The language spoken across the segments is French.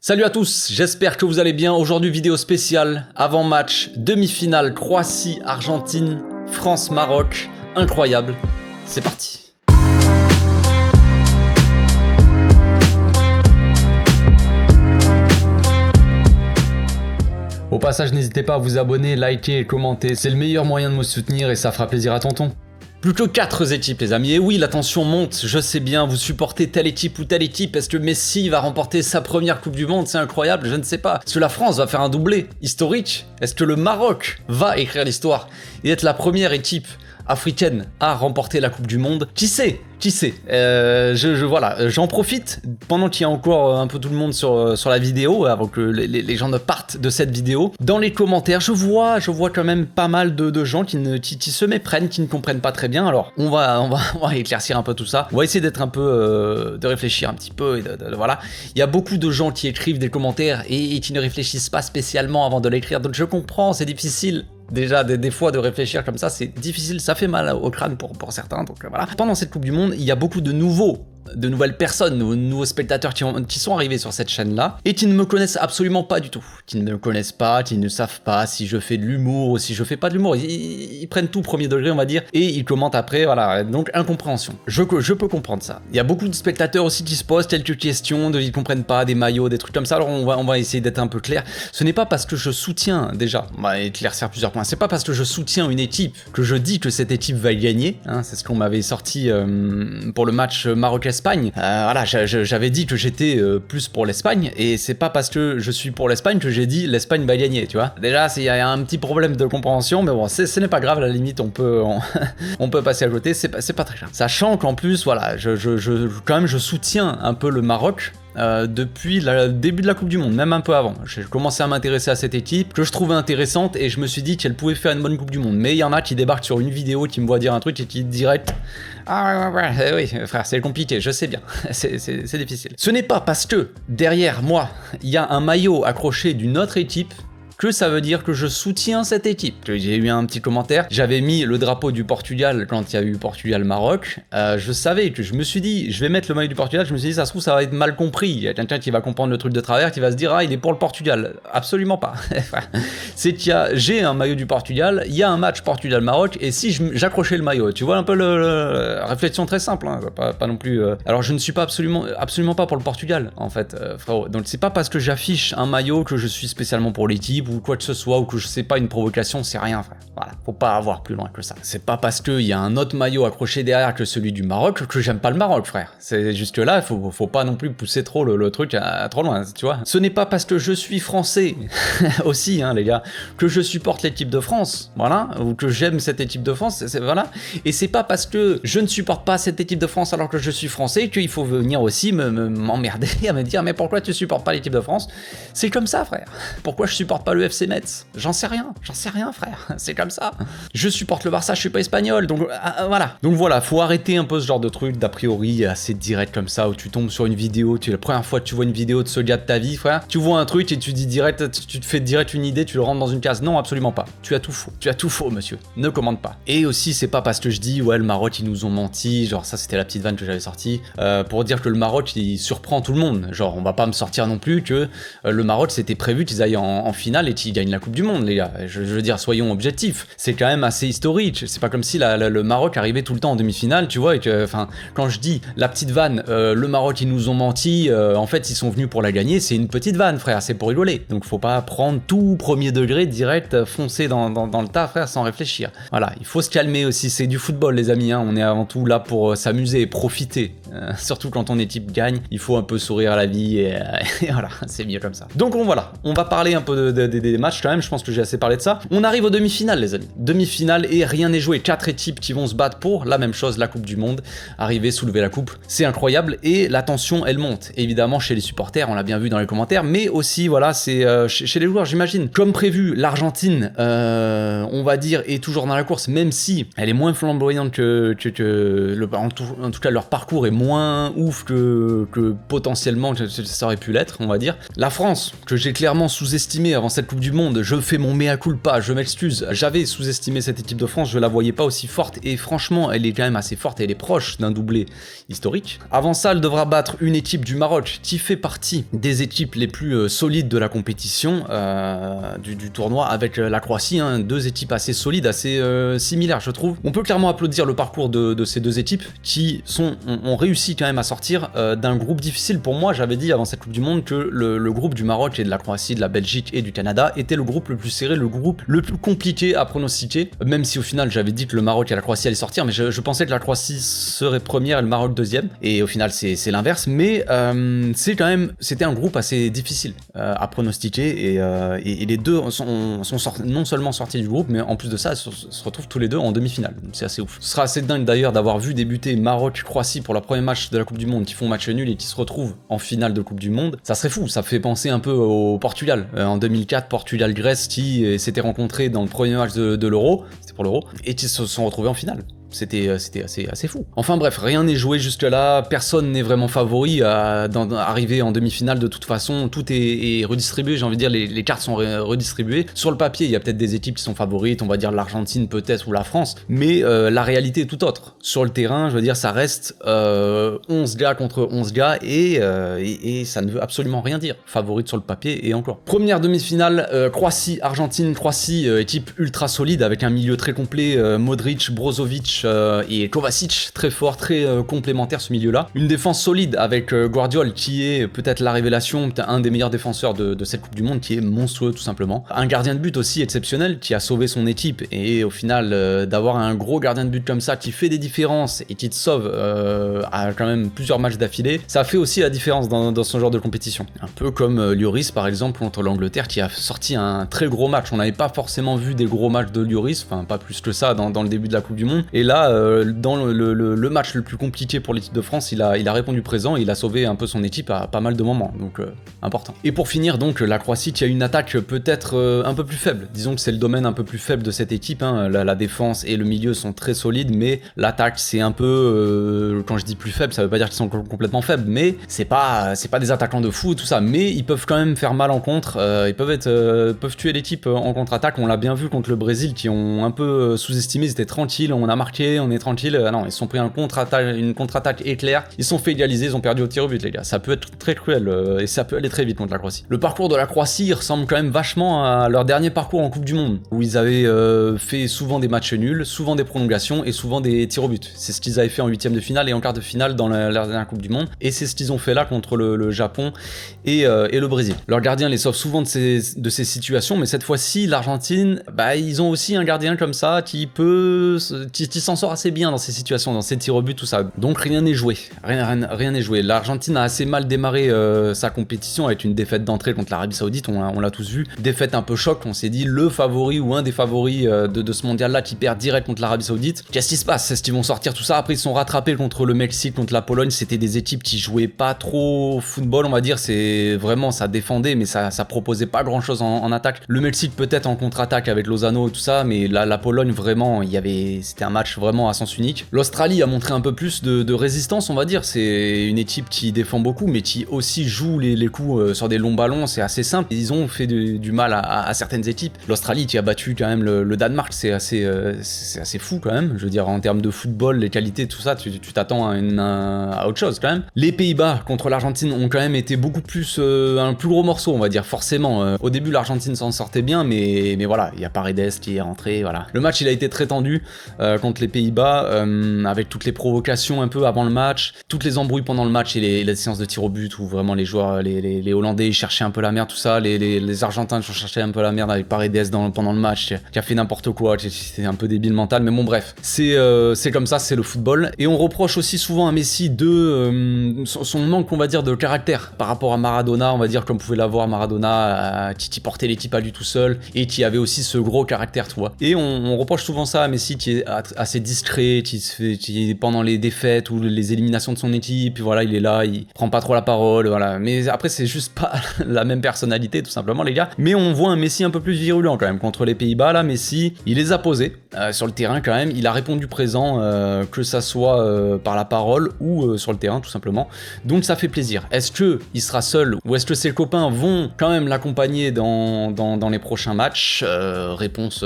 Salut à tous, j'espère que vous allez bien. Aujourd'hui vidéo spéciale, avant-match, demi-finale Croatie-Argentine, France-Maroc, incroyable, c'est parti. Au passage, n'hésitez pas à vous abonner, liker et commenter, c'est le meilleur moyen de me soutenir et ça fera plaisir à tonton. Plus que 4 équipes les amis, et oui la tension monte, je sais bien, vous supportez telle équipe ou telle équipe, est-ce que Messi va remporter sa première Coupe du Monde, c'est incroyable, je ne sais pas. Est-ce que la France va faire un doublé historique? Est-ce que le Maroc va écrire l'histoire et être la première équipe africaine à remporter la Coupe du Monde? Qui sait? Voilà, j'en profite pendant qu'il y a encore un peu tout le monde sur la vidéo, avant que les gens ne partent de cette vidéo. Dans les commentaires, je vois quand même pas mal de gens qui se méprennent, qui ne comprennent pas très bien. Alors, on va éclaircir un peu tout ça. On va essayer d'être un peu, de réfléchir un petit peu. Voilà. Il y a beaucoup de gens qui écrivent des commentaires et qui ne réfléchissent pas spécialement avant de l'écrire. Donc je comprends, c'est difficile. Déjà, des fois, de réfléchir comme ça, c'est difficile, ça fait mal au crâne pour certains, donc voilà. Pendant cette Coupe du Monde, il y a beaucoup de nouvelles personnes, de nouveaux spectateurs qui sont arrivés sur cette chaîne-là, et qui ne me connaissent absolument pas du tout. Qui ne me connaissent pas, qui ne savent pas si je fais de l'humour ou si je fais pas de l'humour. Ils prennent tout premier degré, on va dire, et ils commentent après, voilà. Donc, incompréhension. Je peux comprendre ça. Il y a beaucoup de spectateurs aussi qui se posent quelques questions, ils comprennent pas, des maillots, des trucs comme ça, alors on va essayer d'être un peu clair. Ce n'est pas parce que je soutiens, déjà, on va éclaircir plusieurs points, c'est pas parce que je soutiens une équipe que je dis que cette équipe va gagner, hein, c'est ce qu'on m'avait sorti pour le match Maroc-Espagne. Voilà, j'avais dit que j'étais plus pour l'Espagne, et c'est pas parce que je suis pour l'Espagne que j'ai dit l'Espagne va gagner, tu vois. Déjà, il y a un petit problème de compréhension, mais bon, ce n'est pas grave, à la limite, on peut passer à côté, c'est pas très grave. Sachant qu'en plus, voilà, quand même, je soutiens un peu le Maroc. Depuis le début de la Coupe du Monde, même un peu avant. J'ai commencé à m'intéresser à cette équipe, que je trouvais intéressante, et je me suis dit qu'elle pouvait faire une bonne Coupe du Monde. Mais il y en a qui débarquent sur une vidéo, qui me voient dire un truc, et qui direct... Ah ouais, oui, frère, c'est compliqué, je sais bien, c'est difficile. Ce n'est pas parce que, derrière moi, il y a un maillot accroché d'une autre équipe, que ça veut dire que je soutiens cette équipe. J'ai eu un petit commentaire, j'avais mis le drapeau du Portugal quand il y a eu Portugal-Maroc, je savais que je me suis dit, je vais mettre le maillot du Portugal, je me suis dit, ça se trouve, ça va être mal compris, il y a quelqu'un qui va comprendre le truc de travers, qui va se dire, ah, il est pour le Portugal. Absolument pas. C'est j'ai un maillot du Portugal, il y a un match Portugal-Maroc, et si j'accrochais le maillot, tu vois un peu la réflexion très simple, hein, pas non plus... Alors je ne suis pas absolument pas pour le Portugal, en fait, frérot. Donc c'est pas parce que j'affiche un maillot que je suis spécialement pour l'équipe, ou quoi que ce soit, ou que je sais pas, une provocation, c'est rien, frère. Voilà, faut pas avoir plus loin que ça. C'est pas parce qu'il y a un autre maillot accroché derrière que celui du Maroc que j'aime pas le Maroc, frère. C'est juste là, faut pas non plus pousser trop le truc trop loin, tu vois. Ce n'est pas parce que je suis français, aussi, hein, les gars, que je supporte l'équipe de France, voilà, ou que j'aime cette équipe de France, voilà. Et c'est pas parce que je ne supporte pas cette équipe de France alors que je suis français qu'il faut venir aussi m'emmerder à me dire, mais pourquoi tu supportes pas l'équipe de France? C'est comme ça, frère. Pourquoi je supporte pas le FC Metz? J'en sais rien, frère, c'est comme ça. Je supporte le Barça, je suis pas espagnol, donc voilà. Donc voilà, faut arrêter un peu ce genre de truc d'a priori assez direct comme ça, où tu tombes sur une vidéo, la première fois que tu vois une vidéo de ce gars de ta vie, frère, tu vois un truc et tu dis direct, tu te fais direct une idée, tu le rentres dans une case. Non, absolument pas. Tu as tout faux, monsieur. Ne commande pas. Et aussi, c'est pas parce que je dis, ouais, le Maroc, ils nous ont menti, genre ça, c'était la petite vanne que j'avais sortie, pour dire que le Maroc, il surprend tout le monde. Genre, on va pas me sortir non plus que le Maroc, c'était prévu qu'ils aillent en finale et qu'ils gagnent la Coupe du Monde, les gars. Je veux dire, soyons objectifs. C'est quand même assez historique. C'est pas comme si le Maroc arrivait tout le temps en demi-finale, tu vois, et que, enfin, quand je dis la petite vanne, le Maroc, ils nous ont menti, en fait, ils sont venus pour la gagner, c'est une petite vanne, frère, c'est pour rigoler. Donc, faut pas prendre tout premier degré, direct, foncer dans le tas, frère, sans réfléchir. Voilà, il faut se calmer aussi, c'est du football, les amis, hein. On est avant tout là pour s'amuser et profiter. Surtout quand ton équipe gagne, il faut un peu sourire à la vie, et voilà, c'est mieux comme ça. Donc, voilà, on va parler un peu des matchs quand même, je pense que j'ai assez parlé de ça. On arrive aux demi-finales, les amis. Demi-finale et rien n'est joué. 4 équipes qui vont se battre pour la même chose, la Coupe du Monde. Arriver, soulever la coupe, c'est incroyable et la tension, elle monte. Évidemment, chez les supporters, on l'a bien vu dans les commentaires, mais aussi, voilà, c'est chez les joueurs, j'imagine. Comme prévu, l'Argentine, on va dire, est toujours dans la course, même si elle est moins flamboyante en tout cas, leur parcours est moins ouf que potentiellement ça aurait pu l'être, on va dire. La France, que j'ai clairement sous-estimé avant cette cette Coupe du Monde, je fais mon mea culpa, je m'excuse, j'avais sous-estimé cette équipe de France, je la voyais pas aussi forte, et franchement, elle est quand même assez forte, elle est proche d'un doublé historique. Avant ça, elle devra battre une équipe du Maroc qui fait partie des équipes les plus solides de la compétition du tournoi, avec la Croatie, hein, deux équipes assez solides, assez similaires je trouve. On peut clairement applaudir le parcours de ces deux équipes qui ont réussi quand même à sortir d'un groupe difficile. Pour moi, j'avais dit avant cette Coupe du Monde que le groupe du Maroc et de la Croatie, de la Belgique et du Canada était le groupe le plus serré, le groupe le plus compliqué à pronostiquer, même si au final j'avais dit que le Maroc et la Croatie allaient sortir, mais je pensais que la Croatie serait première et le Maroc deuxième, et au final c'est l'inverse, mais c'était un groupe assez difficile à pronostiquer, et les deux sont non seulement sortis du groupe, mais en plus de ça, se retrouvent tous les deux en demi-finale. C'est assez ouf. Ce sera assez dingue d'ailleurs d'avoir vu débuter Maroc-Croatie pour le premier match de la Coupe du Monde, qui font match nul et qui se retrouvent en finale de Coupe du Monde. Ça serait fou, ça fait penser un peu au Portugal. En 2004, Portugal-Grèce qui s'étaient rencontrés dans le premier match de l'Euro, c'était pour l'Euro, et qui se sont retrouvés en finale. C'était assez fou. Enfin bref, rien n'est joué jusque là, personne n'est vraiment favori à arriver en demi-finale de toute façon, tout est redistribué, j'ai envie de dire, les cartes sont redistribuées. Sur le papier, il y a peut-être des équipes qui sont favorites, on va dire l'Argentine peut-être ou la France, mais la réalité est tout autre. Sur le terrain, je veux dire, ça reste 11 gars contre 11 gars et ça ne veut absolument rien dire. Favorite sur le papier et encore. Première demi-finale, Croatie-Argentine, Croatie, équipe ultra solide avec un milieu très complet, Modric, Brozovic, et Kovacic, très fort, très complémentaire ce milieu-là. Une défense solide avec Guardiola qui est peut-être la révélation, peut-être un des meilleurs défenseurs de cette Coupe du Monde, qui est monstrueux tout simplement. Un gardien de but aussi exceptionnel qui a sauvé son équipe, et au final d'avoir un gros gardien de but comme ça qui fait des différences et qui te sauve à quand même plusieurs matchs d'affilée, ça fait aussi la différence dans ce genre de compétition. Un peu comme Lloris par exemple contre l'Angleterre qui a sorti un très gros match. On n'avait pas forcément vu des gros matchs de Lloris, enfin pas plus que ça dans le début de la Coupe du Monde, et là dans le match le plus compliqué pour l'équipe de France, il a répondu présent et il a sauvé un peu son équipe à pas mal de moments, donc important. Et pour finir donc la Croatie qui a une attaque peut-être un peu plus faible, disons que c'est le domaine un peu plus faible de cette équipe, hein. La défense et le milieu sont très solides, mais l'attaque c'est un peu, quand je dis plus faible ça veut pas dire qu'ils sont complètement faibles, mais c'est pas des attaquants de fou et tout ça, mais ils peuvent quand même faire mal en contre, ils peuvent tuer l'équipe en contre-attaque. On l'a bien vu contre le Brésil qui ont un peu sous-estimé, ils étaient tranquilles, on a marqué, on est tranquille. Non, ils se sont pris une contre-attaque éclair, ils se sont fait égaliser, ils ont perdu au tir au but les gars. Ça peut être très cruel et ça peut aller très vite contre la Croatie. Le parcours de la Croatie ressemble quand même vachement à leur dernier parcours en Coupe du Monde, où ils avaient fait souvent des matchs nuls, souvent des prolongations et souvent des tirs au but. C'est ce qu'ils avaient fait en huitième de finale et en quart de finale dans leur dernière Coupe du Monde, et c'est ce qu'ils ont fait là contre le Japon et le Brésil. Leur gardien les sauve souvent de ces situations, mais cette fois-ci l'Argentine, ils ont aussi un gardien comme ça qui s'en sort assez bien dans ces situations, dans ces tirs au but, tout ça. Donc rien n'est joué, rien n'est joué. L'Argentine a assez mal démarré sa compétition avec une défaite d'entrée contre l'Arabie Saoudite, on l'a tous vu. Défaite un peu choc, on s'est dit le favori ou un des favoris de ce mondial-là qui perd direct contre l'Arabie Saoudite. Qu'est-ce qui se passe? Est-ce qu'ils vont sortir tout ça? Après ils se sont rattrapés contre le Mexique, contre la Pologne, c'était des équipes qui jouaient pas trop au football, on va dire, c'est vraiment, ça défendait, mais ça proposait pas grand-chose en attaque. Le Mexique peut-être en contre-attaque avec Lozano et tout ça, mais la Pologne vraiment, c'était un match vraiment à sens unique. L'Australie a montré un peu plus de résistance, on va dire. C'est une équipe qui défend beaucoup, mais qui aussi joue les coups sur des longs ballons. C'est assez simple. Ils ont fait du mal à certaines équipes. L'Australie qui a battu quand même le Danemark, c'est assez fou quand même. Je veux dire, en termes de football, les qualités, tout ça, tu t'attends à autre chose quand même. Les Pays-Bas contre l'Argentine ont quand même été beaucoup plus un plus gros morceau, on va dire, forcément. Au début, l'Argentine s'en sortait bien, mais voilà, il y a Paredes qui est rentré, voilà. Le match, il a été très tendu contre les Pays-Bas, avec toutes les provocations un peu avant le match, toutes les embrouilles pendant le match et les séances de tir au but où vraiment les joueurs, les Hollandais, ils cherchaient un peu la merde, tout ça, les Argentins cherchaient un peu la merde avec Paredes pendant le match, qui a fait n'importe quoi, c'était un peu débile mental, mais bon bref, c'est comme ça, c'est le football. Et on reproche aussi souvent à Messi son manque, on va dire, de caractère par rapport à Maradona, on va dire, comme pouvait l'avoir Maradona, qui portait l'équipe à lui tout seul et qui avait aussi ce gros caractère, tu vois. Et on reproche souvent ça à Messi, qui est assez assez discret, pendant les défaites ou les éliminations de son équipe, puis voilà, il est là, il prend pas trop la parole, voilà. Mais après, c'est juste pas la même personnalité, tout simplement, les gars. Mais on voit un Messi un peu plus virulent quand même contre les Pays-Bas. Là, Messi, il les a posés sur le terrain quand même. Il a répondu présent, que ça soit par la parole ou sur le terrain, tout simplement. Donc ça fait plaisir. Est-ce que il sera seul ou est-ce que ses copains vont quand même l'accompagner dans les prochains matchs? Réponse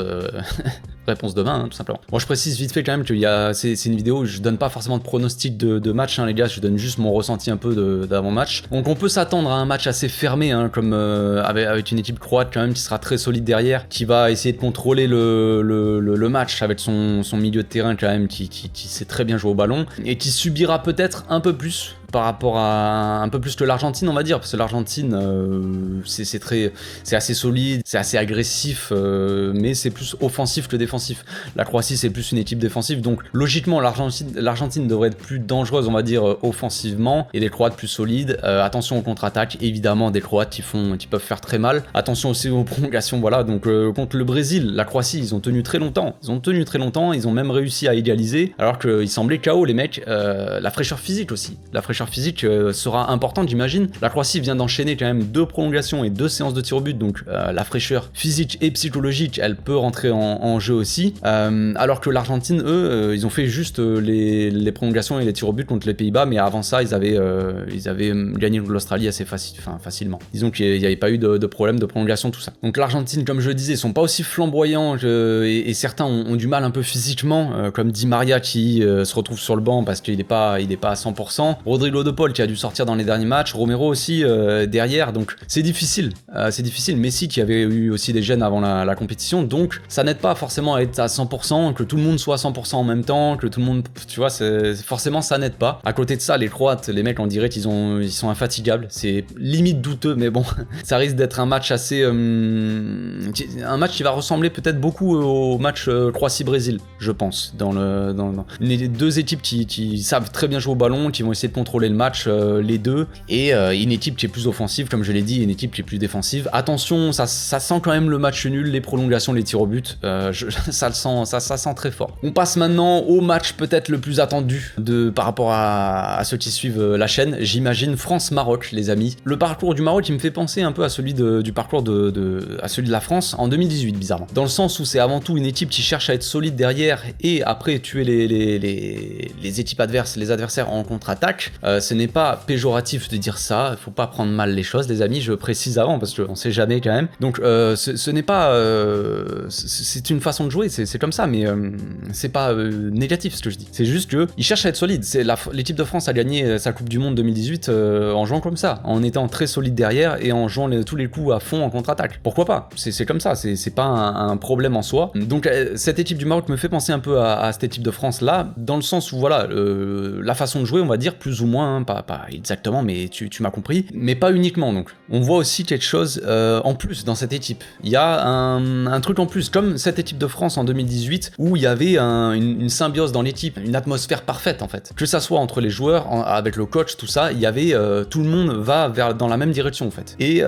réponse demain, hein, tout simplement. Moi, je précise vite fait quand même que c'est une vidéo où je donne pas forcément de pronostic de match, hein, les gars, je donne juste mon ressenti un peu d'avant-match. Donc on peut s'attendre à un match assez fermé, hein, comme avec une équipe croate quand même qui sera très solide derrière, qui va essayer de contrôler le match avec son milieu de terrain quand même, qui sait très bien jouer au ballon, et qui subira peut-être un peu plus par rapport à un peu plus que l'Argentine, on va dire, parce que l'Argentine c'est assez solide, c'est assez agressif, mais c'est plus offensif que défensif. La Croatie c'est plus une équipe défensive, donc logiquement l'Argentine devrait être plus dangereuse, on va dire, offensivement, et les Croates plus solides. Attention aux contre-attaques, évidemment, des Croates qui peuvent faire très mal. Attention aussi aux prolongations, voilà. Donc contre le Brésil, la Croatie, ils ont tenu très longtemps, ils ont même réussi à égaliser, alors qu'ils semblaient KO les mecs. La fraîcheur physique aussi, physique sera importante, j'imagine. La Croatie vient d'enchaîner quand même 2 prolongations et 2 séances de tir au but, donc la fraîcheur physique et psychologique, elle peut rentrer en jeu aussi. Alors que l'Argentine, eux, ils ont fait juste les prolongations et les tirs au but contre les Pays-Bas, mais avant ça, ils avaient gagné l'Australie assez facilement. Disons qu'il n'y avait pas eu de problème de prolongation, tout ça. Donc l'Argentine, comme je le disais, ils sont pas aussi flamboyants et certains ont du mal un peu physiquement, comme Di Maria qui se retrouve sur le banc parce qu'il n'est pas à 100%. Rodrigo de Paul qui a dû sortir dans les derniers matchs, Romero aussi derrière, donc c'est difficile. Messi qui avait eu aussi des gènes avant la compétition, donc ça n'aide pas forcément à être à 100%, que tout le monde soit à 100% en même temps, que tout le monde, tu vois, forcément ça n'aide pas. À côté de ça, les Croates, les mecs, on dirait qu'ils sont infatigables, c'est limite douteux, mais bon, ça risque d'être un match assez, un match qui va ressembler peut-être beaucoup au match Croatie-Brésil, je pense, dans les deux équipes qui savent très bien jouer au ballon, qui vont essayer de contrôler le match, les deux, et une équipe qui est plus offensive, comme je l'ai dit, et une équipe qui est plus défensive. Attention, ça sent quand même le match nul, les prolongations, les tirs au but, ça sent très fort. On passe maintenant au match peut-être le plus attendu par rapport à ceux qui suivent la chaîne, j'imagine, France-Maroc, les amis. Le parcours du Maroc, il me fait penser un peu à celui du parcours à celui de la France en 2018, bizarrement. Dans le sens où c'est avant tout une équipe qui cherche à être solide derrière et après tuer les équipes adverses, les adversaires en contre-attaque. Ce n'est pas péjoratif de dire ça, il faut pas prendre mal les choses, les amis, je précise avant parce qu'on sait jamais quand même. Donc ce n'est pas, c'est une façon de jouer, c'est comme ça, mais c'est pas négatif ce que je dis. C'est juste que ils cherchent à être solides. L'équipe de France a gagné sa Coupe du Monde 2018 en jouant comme ça, en étant très solide derrière et en jouant tous les coups à fond en contre-attaque. Pourquoi pas? C'est comme ça, c'est pas un problème en soi. Donc cette équipe du Maroc me fait penser un peu à cette équipe de France là, dans le sens où voilà, la façon de jouer, on va dire plus ou moins, hein, pas exactement, mais tu m'as compris, mais pas uniquement. Donc on voit aussi quelque chose en plus dans cette équipe. Il y a un truc en plus, comme cette équipe de France en 2018 où il y avait une symbiose dans l'équipe, une atmosphère parfaite en fait. Que ça soit entre les joueurs, avec le coach, tout ça, il y avait tout le monde va dans la même direction en fait. Et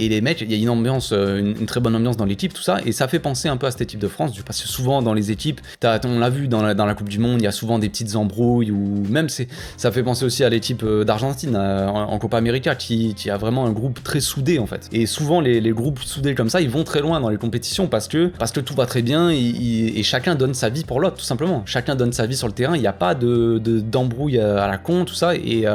les mecs, il y a une ambiance, une très bonne ambiance dans l'équipe, tout ça, et ça fait penser un peu à cette équipe de France, parce que souvent dans les équipes, on l'a vu dans la Coupe du Monde, il y a souvent des petites embrouilles, ou même ça fait penser aussi à l'équipe d'Argentine en Copa América qui a vraiment un groupe très soudé en fait. Et souvent les groupes soudés comme ça, ils vont très loin dans les compétitions parce que tout va très bien et chacun donne sa vie pour l'autre, tout simplement. Chacun donne sa vie sur le terrain, il n'y a pas d'embrouille à la con, tout ça, et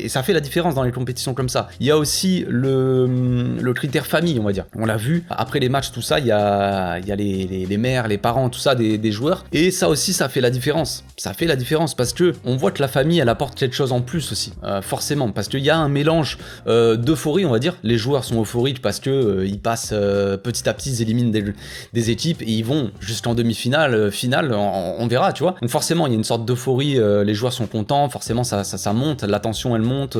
ça fait la différence dans les compétitions comme ça. Il y a aussi le critère famille, on va dire. On l'a vu, après les matchs, tout ça, il y a les mères, les parents, tout ça des joueurs, et ça aussi, ça fait la différence. Ça fait la différence parce que on voit que la famille, elle apporte quelque chose en plus aussi, forcément, parce qu'il y a un mélange d'euphorie, on va dire. Les joueurs sont euphoriques parce que ils passent petit à petit, ils éliminent des équipes et ils vont jusqu'en demi-finale, finale, on verra, tu vois. Donc forcément, il y a une sorte d'euphorie, les joueurs sont contents, forcément ça monte, la tension elle monte,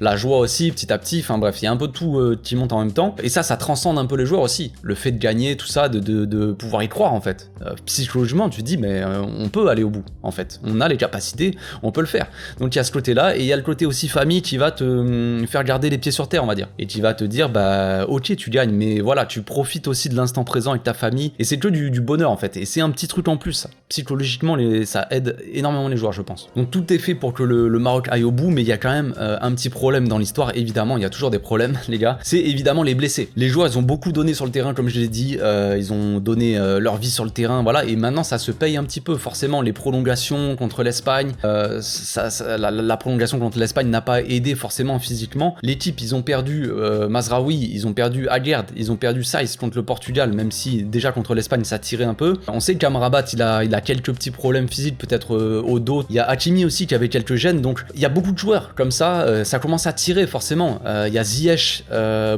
la joie aussi petit à petit, enfin bref, il y a un peu de tout qui monte en même temps, et ça transcende un peu les joueurs aussi, le fait de gagner, tout ça, de pouvoir y croire en fait. Psychologiquement, tu te dis, mais on peut aller au bout, en fait, on a les capacités, on peut le faire. Donc il y a ce côté côté-là, et il y a le côté aussi famille qui va te faire garder les pieds sur terre, on va dire. Et qui va te dire, bah ok, tu gagnes, mais voilà, tu profites aussi de l'instant présent avec ta famille, et c'est que du bonheur en fait. Et c'est un petit truc en plus, ça. Psychologiquement, ça aide énormément les joueurs, je pense. Donc tout est fait pour que le Maroc aille au bout, mais il y a quand même un petit problème dans l'histoire, évidemment, il y a toujours des problèmes, les gars. C'est évidemment les blessés. Les joueurs, ils ont beaucoup donné sur le terrain, comme je l'ai dit, ils ont donné leur vie sur le terrain, voilà, et maintenant ça se paye un petit peu, forcément, les prolongations contre l'Espagne, la prolongation contre l'Espagne n'a pas aidé forcément physiquement. Les types, ils ont perdu Mazraoui, ils ont perdu Aguerd, ils ont perdu Saïs contre le Portugal, même si déjà contre l'Espagne ça tirait un peu. On sait qu'Amrabat, il a quelques petits problèmes physiques, peut-être au dos. Il y a Hakimi aussi qui avait quelques gènes, donc il y a beaucoup de joueurs comme ça, ça commence à tirer forcément. Il y a Ziyech,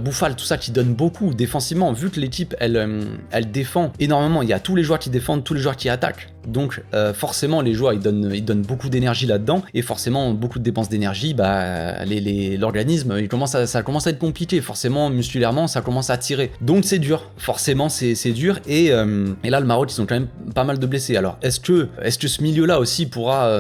Boufal, tout ça qui donne beaucoup défensivement, vu que l'équipe elle défend énormément. Il y a tous les joueurs qui défendent, tous les joueurs qui attaquent. Donc forcément les joueurs ils donnent beaucoup d'énergie là-dedans, et forcément beaucoup de dépenses d'énergie, bah l'organisme ça commence à être compliqué, forcément musculairement ça commence à tirer, donc c'est dur, forcément c'est dur, et là le Maroc ils ont quand même pas mal de blessés. Alors est-ce que ce milieu là aussi pourra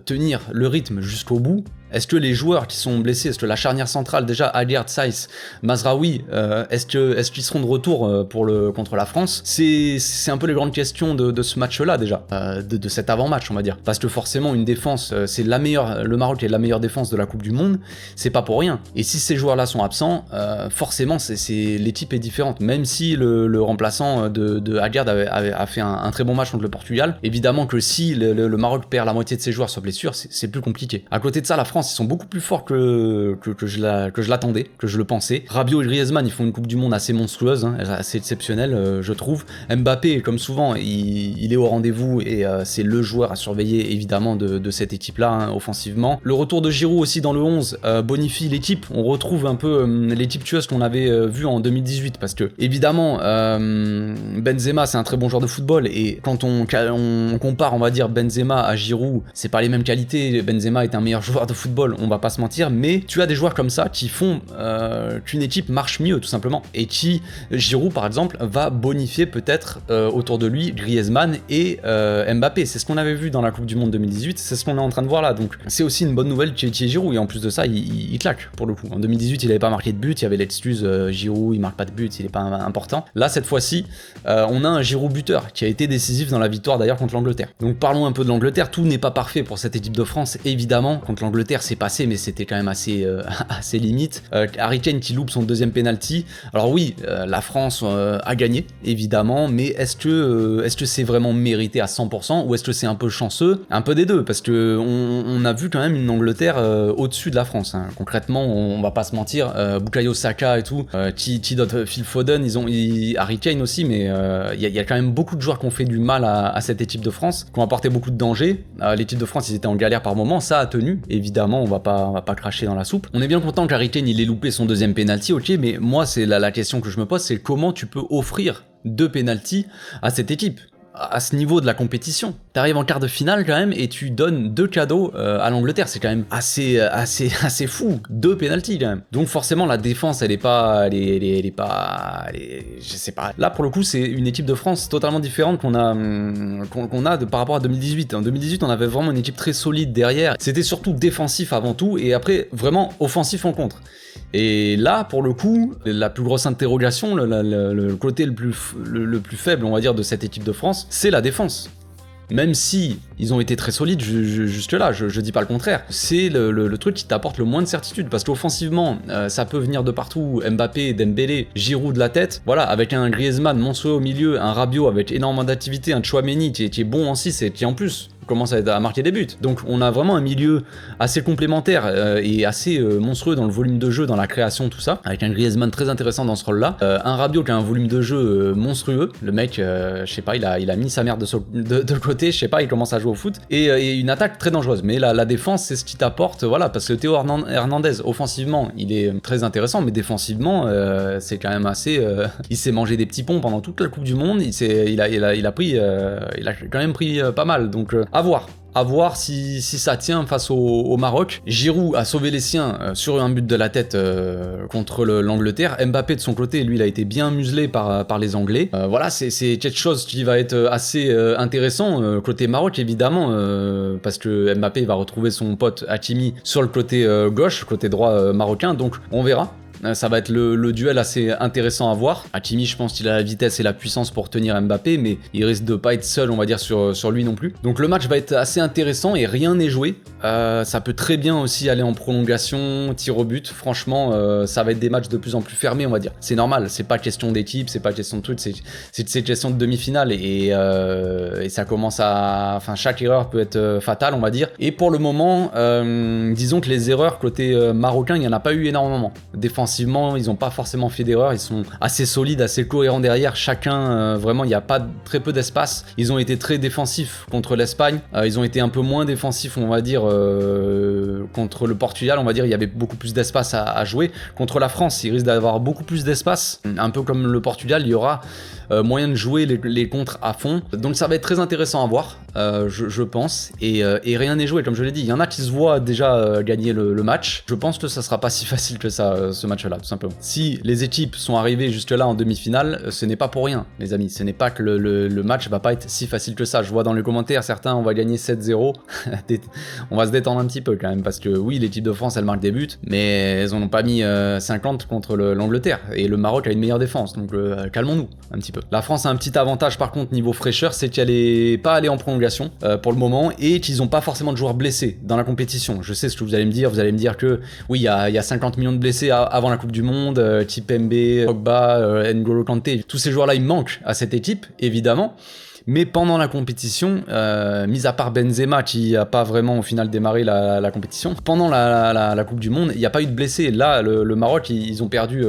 tenir le rythme jusqu'au bout? Est-ce que les joueurs qui sont blessés, est-ce que la charnière centrale, déjà Aguerd, Saïs, Mazraoui, est-ce qu'ils seront de retour contre la France? C'est un peu les grandes questions de ce match-là déjà, de cet avant-match on va dire. Parce que forcément une défense, c'est le Maroc est la meilleure défense de la Coupe du Monde, c'est pas pour rien. Et si ces joueurs-là sont absents, forcément l'équipe est différente. Même si le remplaçant de Aguerd a fait un très bon match contre le Portugal, évidemment que si le Maroc perd la moitié de ses joueurs sur blessure, c'est plus compliqué. À côté de ça, la France, ils sont beaucoup plus forts que je l'attendais, que je le pensais. Rabiot et Griezmann, ils font une Coupe du Monde assez monstrueuse, hein, assez exceptionnelle, je trouve. Mbappé, comme souvent, il est au rendez-vous, et c'est le joueur à surveiller évidemment de cette équipe-là, hein, offensivement. Le retour de Giroud aussi dans le 11 bonifie l'équipe. On retrouve un peu l'équipe tueuse qu'on avait vue en 2018, parce que évidemment Benzema c'est un très bon joueur de football, et quand on compare, on va dire, Benzema à Giroud, c'est pas les mêmes qualités. Benzema est un meilleur joueur de football, on va pas se mentir, mais tu as des joueurs comme ça qui font qu'une équipe marche mieux tout simplement, et Giroud par exemple va bonifier peut-être autour de lui Griezmann et Mbappé. C'est ce qu'on avait vu dans la Coupe du Monde 2018, c'est ce qu'on est en train de voir là, donc c'est aussi une bonne nouvelle chez Giroud, et en plus de ça il claque pour le coup. En 2018 il avait pas marqué de but, il y avait l'excuse Giroud il marque pas de but, il est pas important. Là cette fois-ci on a un Giroud buteur qui a été décisif dans la victoire d'ailleurs contre l'Angleterre. Donc parlons un peu de l'Angleterre. Tout n'est pas parfait pour cette équipe de France évidemment. Contre l'Angleterre c'est passé, mais c'était quand même assez limite. Harry Kane qui loupe son deuxième penalty. Alors oui, la France a gagné évidemment, mais est-ce que c'est vraiment mérité à 100%, ou est-ce que c'est un peu chanceux? Un peu des deux, parce que on a vu quand même une Angleterre au-dessus de la France, hein. Concrètement, on va pas se mentir, Bukayo Saka et tout, d'autres, Phil Foden, Harry Kane aussi, mais il y a quand même beaucoup de joueurs qui ont fait du mal à cette équipe de France, qui ont apporté beaucoup de danger. L'équipe de France, ils étaient en galère par moment, ça a tenu évidemment. On va pas cracher dans la soupe. On est bien content qu'Harry Kane il ait loupé son deuxième penalty, ok, mais moi c'est la question que je me pose, c'est comment tu peux offrir 2 penalties à cette équipe à ce niveau de la compétition. T'arrives en quart de finale quand même et tu donnes 2 cadeaux à l'Angleterre, c'est quand même assez fou, 2 pénaltys quand même. Donc forcément la défense elle est pas, je sais pas. Là pour le coup c'est une équipe de France totalement différente qu'on a par rapport à 2018. En 2018 on avait vraiment une équipe très solide derrière. C'était surtout défensif avant tout et après vraiment offensif en contre. Et là, pour le coup, la plus grosse interrogation, le côté le plus faible, on va dire, de cette équipe de France, c'est la défense. Même si ils ont été très solides jusque là, je dis pas le contraire. C'est le truc qui t'apporte le moins de certitude, parce qu'offensivement, ça peut venir de partout, Mbappé, Dembélé, Giroud de la tête, voilà, avec un Griezmann monstrueux au milieu, un Rabiot avec énormément d'activité, un Tchouaméni qui est bon en 6 et qui en plus commence à marquer des buts. Donc on a vraiment un milieu assez complémentaire et assez monstrueux dans le volume de jeu, dans la création, tout ça, avec un Griezmann très intéressant dans ce rôle-là, un Rabiot qui a un volume de jeu monstrueux, le mec, je sais pas, il a mis sa mère de côté, je sais pas, il commence à jouer au foot, et une attaque très dangereuse, mais la défense c'est ce qui t'apporte, voilà, parce que Théo Hernandez, offensivement, il est très intéressant, mais défensivement, c'est quand même assez... il s'est mangé des petits ponts pendant toute la Coupe du Monde, il a quand même pris pas mal, donc à voir. À voir si ça tient face au Maroc. Giroud a sauvé les siens sur un but de la tête contre l'Angleterre. Mbappé de son côté, lui, il a été bien muselé par les Anglais. Voilà, c'est quelque chose qui va être assez intéressant côté Maroc, évidemment, parce que Mbappé va retrouver son pote Hakimi sur le côté gauche, côté droit marocain, donc on verra. Ça va être le duel assez intéressant à voir. Hakimi, je pense qu'il a la vitesse et la puissance pour tenir Mbappé, mais il risque de pas être seul, on va dire, sur lui non plus. Donc le match va être assez intéressant et rien n'est joué. Ça peut très bien aussi aller en prolongation, tir au but. Franchement, ça va être des matchs de plus en plus fermés, on va dire. C'est normal, c'est pas question d'équipe, c'est pas question de truc, c'est question de demi-finale et ça commence à... Enfin, chaque erreur peut être fatale, on va dire. Et pour le moment, disons que les erreurs côté marocain, il n'y en a pas eu énormément. Défensivement, ils n'ont pas forcément fait d'erreurs, ils sont assez solides, assez cohérents derrière, chacun, vraiment, il n'y a pas très peu d'espace. Ils ont été très défensifs contre l'Espagne, ils ont été un peu moins défensifs, on va dire, contre le Portugal, on va dire, il y avait beaucoup plus d'espace à jouer. Contre la France, il risque d'avoir beaucoup plus d'espace, un peu comme le Portugal, il y aura moyen de jouer les contres à fond. Donc ça va être très intéressant à voir, je pense, et rien n'est joué, comme je l'ai dit. Il y en a qui se voient déjà gagner le match. Je pense que ça sera pas si facile que ça, ce match-là, tout simplement. Si les équipes sont arrivées jusque-là en demi-finale, ce n'est pas pour rien, les amis. Ce n'est pas que le match va pas être si facile que ça. Je vois dans les commentaires, certains, on va gagner 7-0. On va se détendre un petit peu quand même, parce que oui, l'équipe de France, elle marque des buts, mais elles en ont pas mis 50 contre l'Angleterre. Et le Maroc a une meilleure défense, donc calmons-nous un petit peu. La France a un petit avantage par contre niveau fraîcheur, c'est qu'elle est pas allée en prolongation pour le moment et qu'ils n'ont pas forcément de joueurs blessés dans la compétition. Je sais ce que vous allez me dire que oui, il y a 50 millions de blessés avant la Coupe du Monde, Kipembe, Pogba, N'Golo Kanté, tous ces joueurs-là ils manquent à cette équipe, évidemment. Mais pendant la compétition, mis à part Benzema qui n'a pas vraiment au final démarré la compétition, pendant la Coupe du Monde, il n'y a pas eu de blessés. Là, le Maroc, ils ont perdu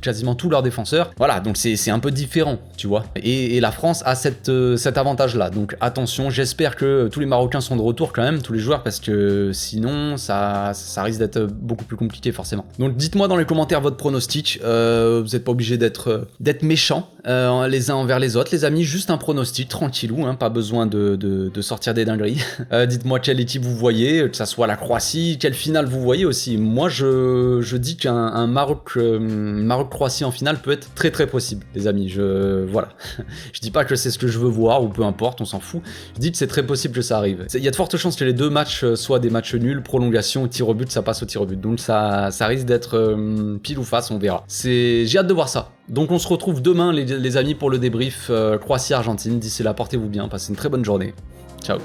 quasiment tous leurs défenseurs. Voilà, donc c'est un peu différent, tu vois. Et la France a cet avantage-là. Donc attention, j'espère que tous les Marocains sont de retour quand même, tous les joueurs, parce que sinon, ça risque d'être beaucoup plus compliqué forcément. Donc dites-moi dans les commentaires votre pronostic. Vous n'êtes pas obligé d'être méchants les uns envers les autres, les amis. Juste un pronostic tranquillou, hein, pas besoin de sortir des dingueries. Dites-moi quelle équipe vous voyez, que ça soit la Croatie, quelle finale vous voyez aussi. Moi je dis qu'un Maroc-Croatie en finale peut être très très possible, les amis. Voilà. Je dis pas que c'est ce que je veux voir ou peu importe, on s'en fout. Je dis que c'est très possible que ça arrive. Il y a de fortes chances que les deux matchs soient des matchs nuls, prolongation, tir au but, ça passe au tir au but. Donc ça risque d'être pile ou face, on verra. J'ai hâte de voir ça. Donc on se retrouve demain les amis pour le débrief Croatie-Argentine. D'ici là, portez-vous bien, passez une très bonne journée. Ciao.